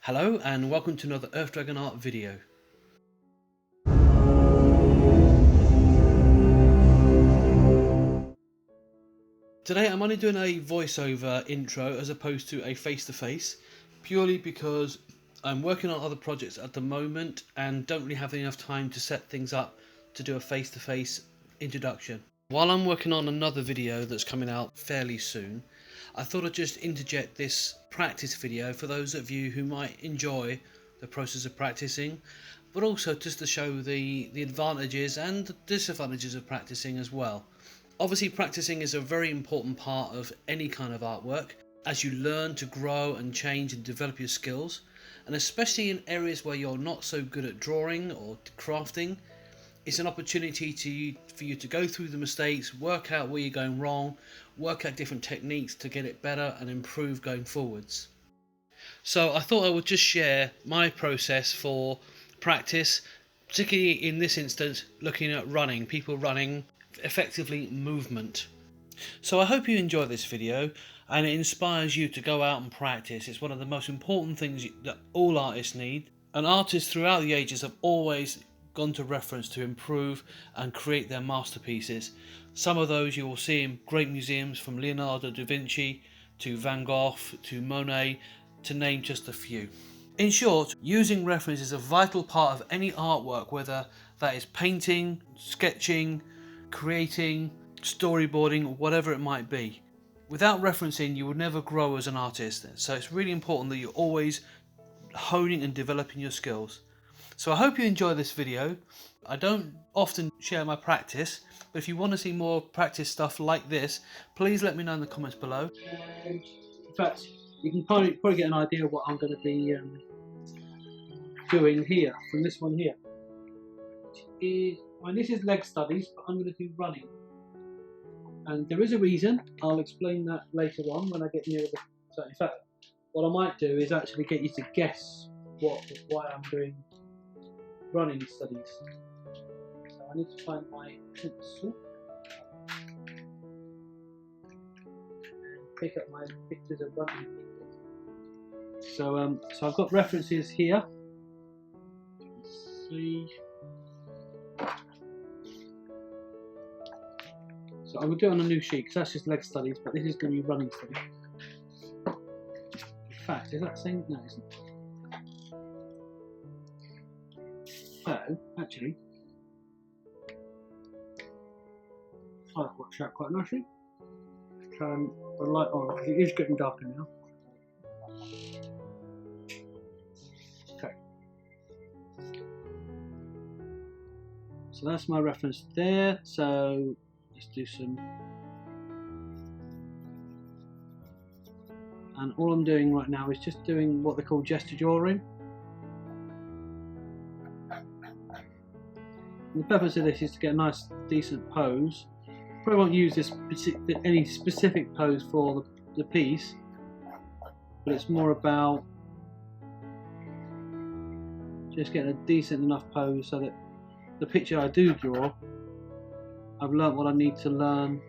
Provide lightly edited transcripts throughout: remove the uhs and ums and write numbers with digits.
Hello and welcome to another ErfDragon art video. Today I'm only doing a voiceover intro as opposed to a face-to-face, purely because I'm working on other projects at the moment and don't really have enough time to set things up to do a face-to-face introduction. While I'm working on another video that's coming out fairly soon, I thought I'd just interject this practice video for those of you who might enjoy the process of practicing, but also just to show the advantages and the disadvantages of practicing as well. Obviously, practicing is a very important part of any kind of artwork as you learn to grow and change and develop your skills, and especially in areas where you're not so good at drawing or crafting. It's an opportunity for you to go through the mistakes, work out where you're going wrong, work out different techniques to get it better and improve going forwards. So I thought I would just share my process for practice, particularly in this instance looking at running, people running, effectively movement. So I hope you enjoy this video and it inspires you to go out and practice. It's one of the most important things that all artists need, and artists throughout the ages have always gone to reference to improve and create their masterpieces. Some of those you will see in great museums, from Leonardo da Vinci to Van Gogh to Monet, to name just a few. In short, using reference is a vital part of any artwork, whether that is painting, sketching, creating, storyboarding, whatever it might be. Without referencing, you will never grow as an artist, so it's really important that you're always honing and developing your skills. So I hope you enjoy this video. I don't often share my practice, but if you want to see more practice stuff like this, please let me know in the comments below. In fact, you can probably get an idea of what I'm going to be doing here, from this one here. This is leg studies, but I'm going to do running. And there is a reason. I'll explain that later on when I get nearer the... So in fact, what I might do is actually get you to guess why I'm doing running studies. So I need to find my pencil and pick up my pictures of running people. So I've got references here. Let's see. So I will do it on a new sheet because that's just leg studies, but this is going to be running studies. In fact, is that the same? No, it isn't. So, actually, I've worked out quite nicely. Turn the light on because it is getting darker now. Okay. So that's my reference there. So let's do some. And all I'm doing right now is just doing what they call gesture drawing. And the purpose of this is to get a nice, decent pose. Probably won't use any specific pose for the piece, but it's more about just getting a decent enough pose so that the picture I do draw, I've learnt what I need to learn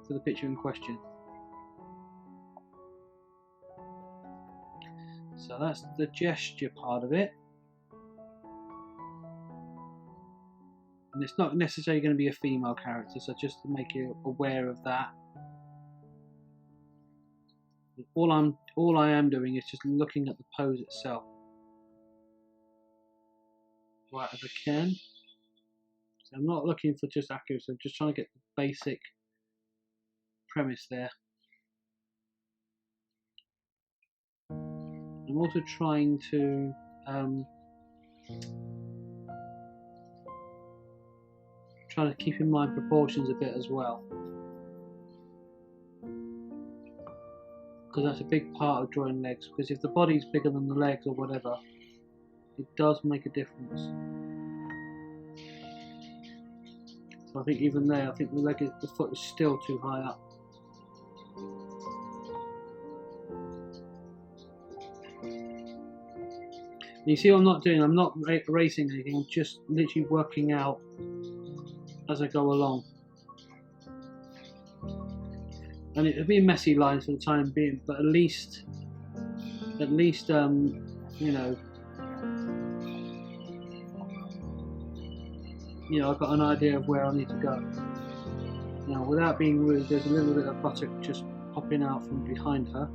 for the picture in question. So that's the gesture part of it. And it's not necessarily going to be a female character, so just to make you aware of that. All I am doing is just looking at the pose itself as right as I can. So I'm not looking for just accuracy, I'm just trying to get the basic premise there. I'm also trying to keep in mind proportions a bit as well, because that's a big part of drawing legs, because if the body's bigger than the legs or whatever, it does make a difference. So I think even there, I think the foot is still too high up. You see what I'm not doing? I'm not erasing anything, I'm just literally working out as I go along. and it'll be messy lines for the time being, but at least you know, I've got an idea of where I need to go. Now, without being rude, there's a little bit of butter just popping out from behind her.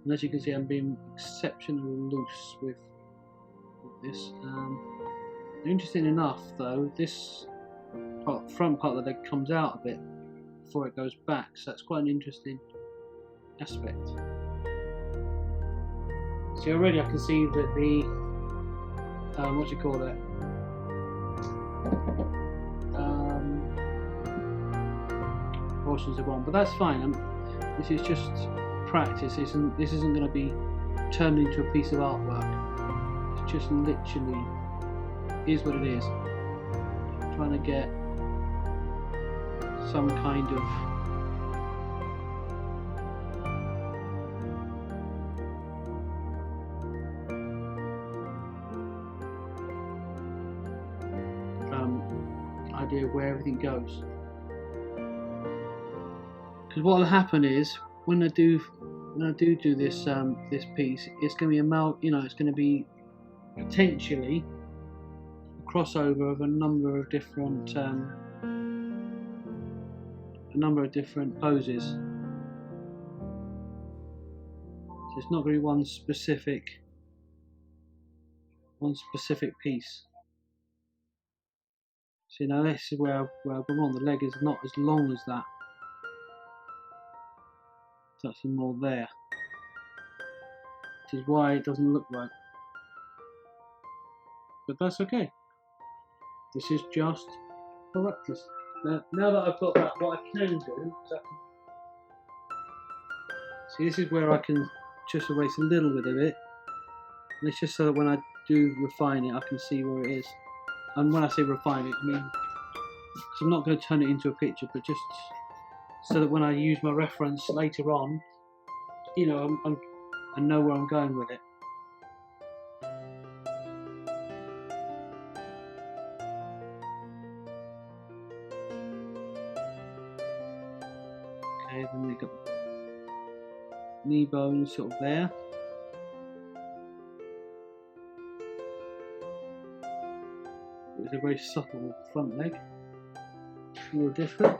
And as you can see, I'm being exceptionally loose with this. Interesting enough, though, this front part of the leg comes out a bit before it goes back, so that's quite an interesting aspect. See, already I can see that the what do you call it? Portions are wrong, but that's fine. This is just practice. This isn't going to be turned into a piece of artwork. It's just literally is what it is. I'm trying to get some kind of idea of where everything goes. Because what will happen is when I do this this piece, it's going to be it's going to be potentially a crossover of a number of different poses. So it's not going to be one specific piece. So now this is where I've gone wrong. The leg is not as long as that. It's actually more there. Which is why it doesn't look right. But that's okay. This is just practice. Now that I've got that, what I can do is see, this is where I can just erase a little bit of it. And it's just so that when I do refine it, I can see where it is. And when I say refine it, I mean, because I'm not going to turn it into a picture, but just so that when I use my reference later on, you know, I know where I'm going with it. Okay, then we've got knee bone sort of there. It's a very subtle front leg, more different.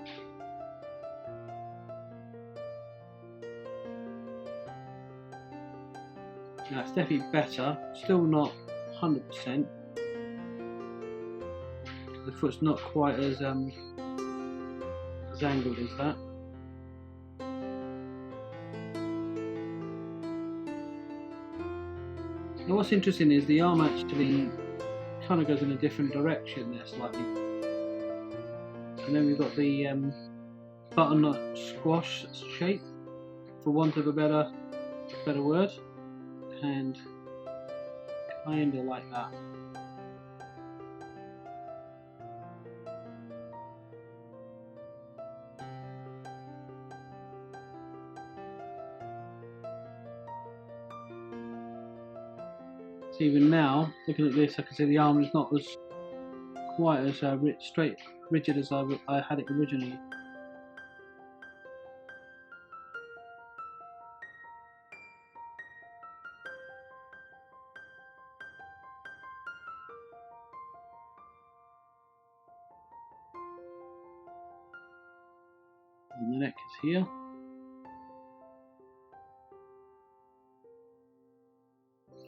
Now it's definitely better, still not 100%. The foot's not quite as angled as that. Now what's interesting is the arm actually kind of goes in a different direction there slightly, and then we've got the butternut squash shape, for want of a better word, and kind of like that. So even now, looking at this, I can see the arm is not as quite as rigid as I had it originally. And the neck is here.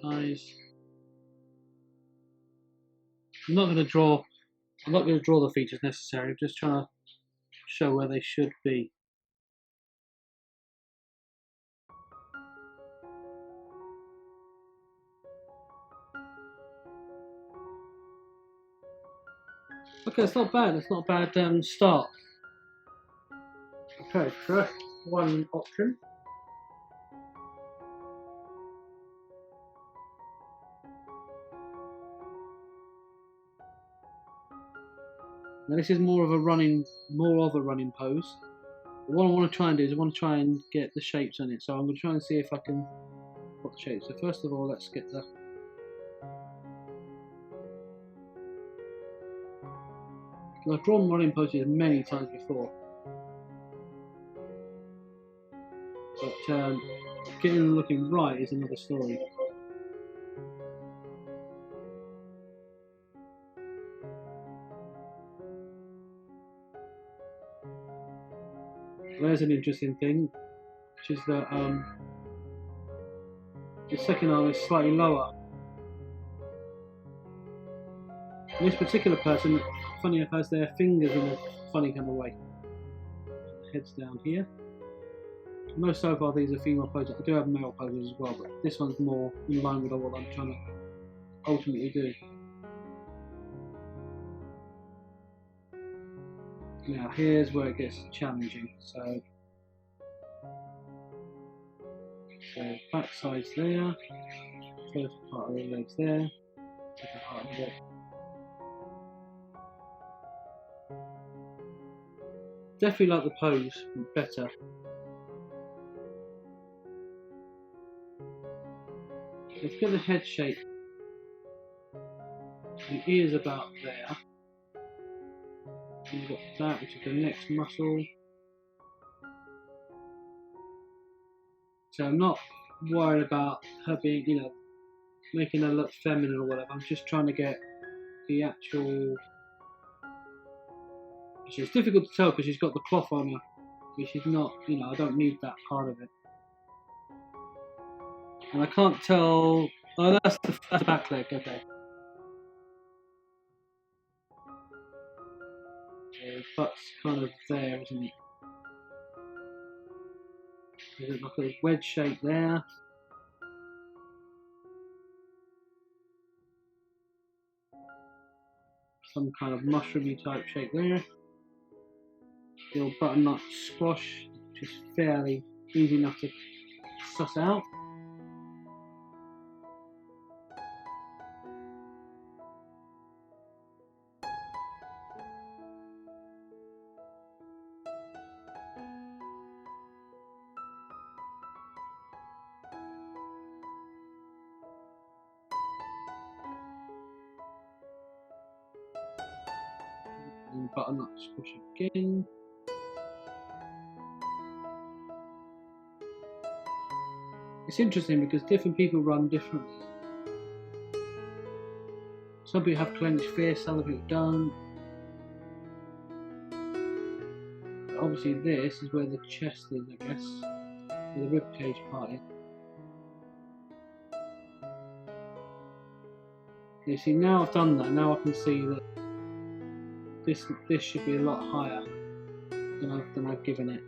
Eyes. I'm not going to draw the features necessarily. I'm just trying to show where they should be. Okay, it's not bad. It's not a bad start. Okay, so that's one option. Now this is more of a running pose. But what I want to try and do is I want to try and get the shapes on it. So I'm going to try and see if I can put the shapes. So first of all, let's get the I've drawn running poses many times before, but getting them looking right is another story. There's an interesting thing, which is that the second arm is slightly lower. And this particular person, funny enough, has their fingers in a funny kind of way. Head's down here. Most so far these are female poses. I do have male poses as well, but this one's more in line with what I'm trying to ultimately do. Now here's where it gets challenging. So back side's there, first part of the legs there, second part of it. Definitely like the pose better. Let's get the head shape. The ears about there. And you've got that, which is the next muscle. So I'm not worried about her being, you know, making her look feminine or whatever. I'm just trying to get the actual. It's difficult to tell because she's got the cloth on her, but she's not, you know, I don't need that part of it. And I can't tell. Oh, that's the back leg, okay. The butt's kind of there, isn't it? There's like a wedge shape there. Some kind of mushroomy type shape there. The old butternut squash, which is fairly easy enough to suss out. And butternut squash again. It's interesting because different people run differently. Some people have clenched fists, other people don't. But obviously this is where the chest is, I guess, where the ribcage part is. You see, now I've done that, now I can see that this should be a lot higher than I've given it.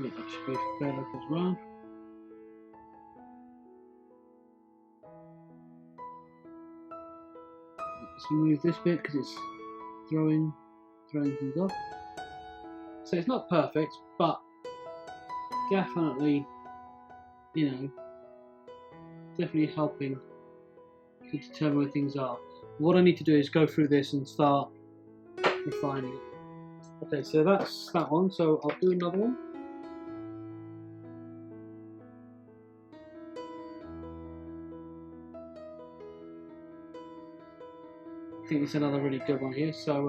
Yeah, that should be fair look as well. Let's remove this bit because it's throwing things off. So it's not perfect, but definitely, you know, definitely helping to determine where things are. What I need to do is go through this and start refining it. Okay, so that's that one, so I'll do another one. I think it's another really good one here, so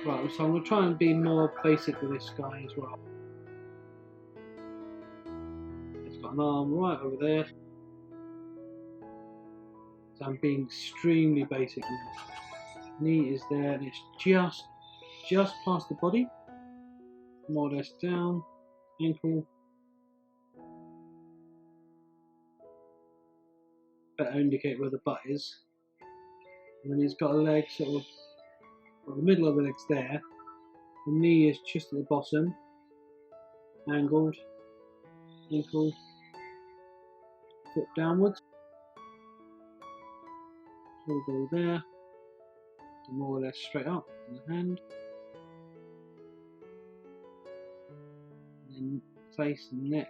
right, so I'm going to try and be more basic with this guy as well. It's got an arm right over there. So I'm being extremely basic with this. Knee is there and it's just past the body. More or less down. Ankle. Better indicate where the butt is. And then he's got a leg sort of, well, the middle of the leg's there. The knee is just at the bottom. Angled. Ankle. Foot downwards. Elbow there. And more or less straight up in the hand. And then face and neck.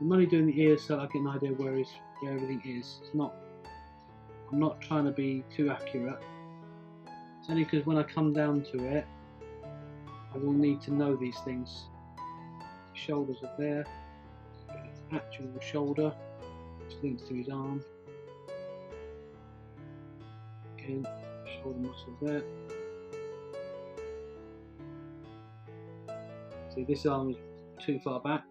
I'm only doing the ears so I get an idea where everything is. It's not I'm not trying to be too accurate. It's only because when I come down to it, I will need to know these things. The shoulders are there. His actual shoulder, which links to his arm. Again, shoulder muscle there. See, this arm is too far back.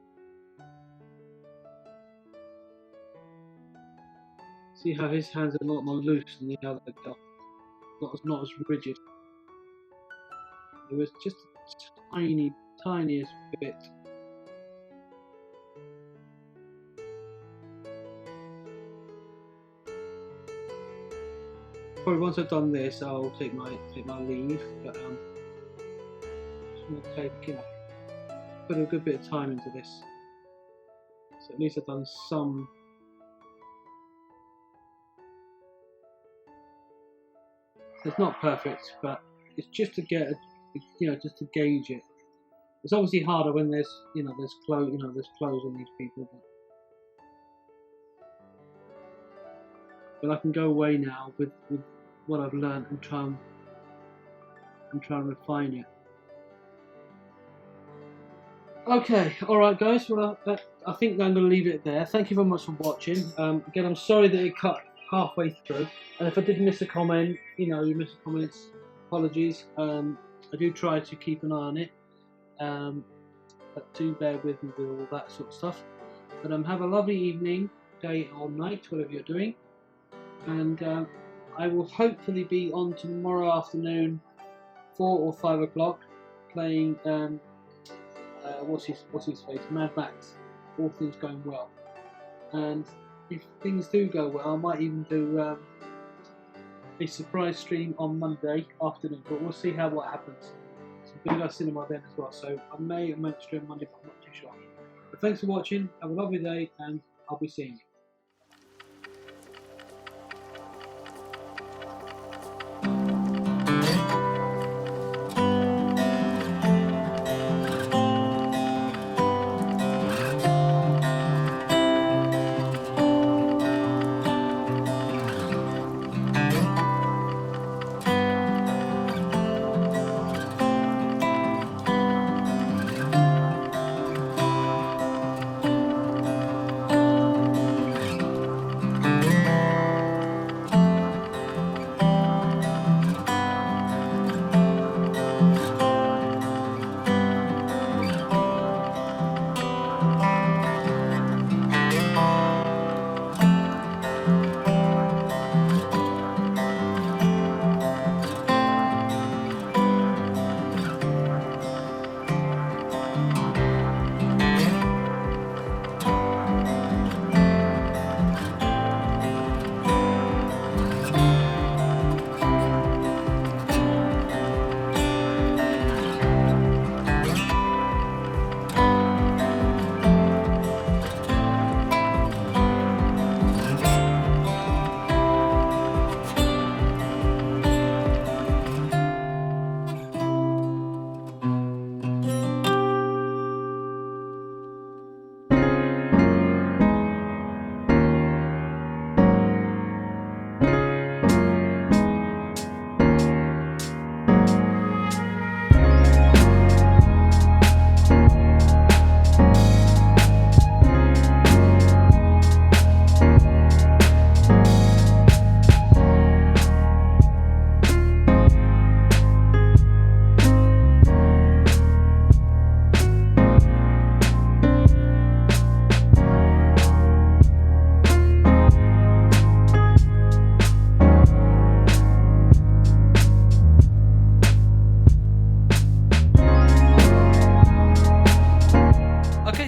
See how his hands are a lot more loose than the other guy. Not as rigid. There was just a tiniest bit. Probably once I've done this, I'll take my leave. But just want to take, put a good bit of time into this. So at least I've done some. It's not perfect, but it's just to get, just to gauge it. It's obviously harder when there's clothes on these people. But I can go away now with what I've learned and try and refine it. Okay, alright guys, well I think I'm going to leave it there. Thank you very much for watching. Again, I'm sorry that it cut halfway through, and if I did miss a comment, you miss a comment, apologies. I do try to keep an eye on it, but do bear with me with all that sort of stuff. But have a lovely evening, day or night, whatever you're doing, and I will hopefully be on tomorrow afternoon, 4 or 5 o'clock, playing what's his face, Mad Max, all things going well. And if things do go well, I might even do a surprise stream on Monday afternoon, but we'll see what happens. So I'm going to go cinema then as well, so I may stream Monday, but I'm not too sure. But thanks for watching, have a lovely day, and I'll be seeing you.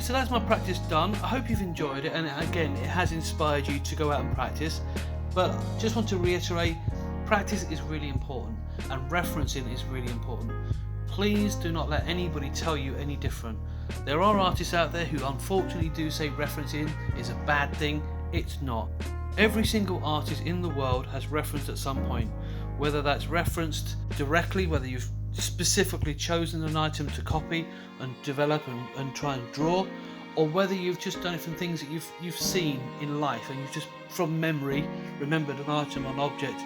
So that's my practice done. I hope you've enjoyed it, and again, it has inspired you to go out and practice. But just want to reiterate, practice is really important, and referencing is really important. Please do not let anybody tell you any different. There are artists out there who unfortunately do say referencing is a bad thing. It's not. Every single artist in the world has referenced at some point, whether that's referenced directly, whether you've specifically chosen an item to copy and develop and try and draw, or whether you've just done it from things that you've seen in life and you've just from memory remembered an item or an object,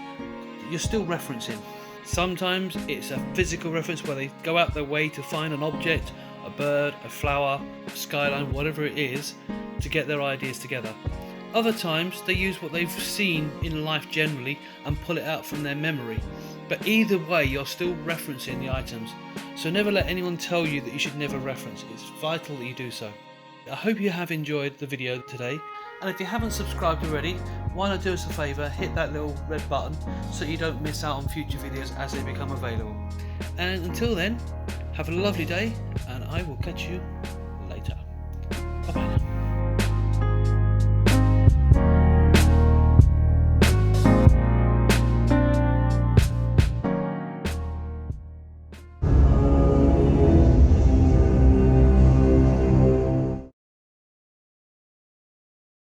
you're still referencing. Sometimes it's a physical reference where they go out their way to find an object, a bird, a flower, a skyline, whatever it is, to get their ideas together. Other times they use what they've seen in life generally and pull it out from their memory. But either way, you're still referencing the items. So never let anyone tell you that you should never reference. It's vital that you do so. I hope you have enjoyed the video today. And if you haven't subscribed already, why not do us a favour, hit that little red button so you don't miss out on future videos as they become available. And until then, have a lovely day, and I will catch you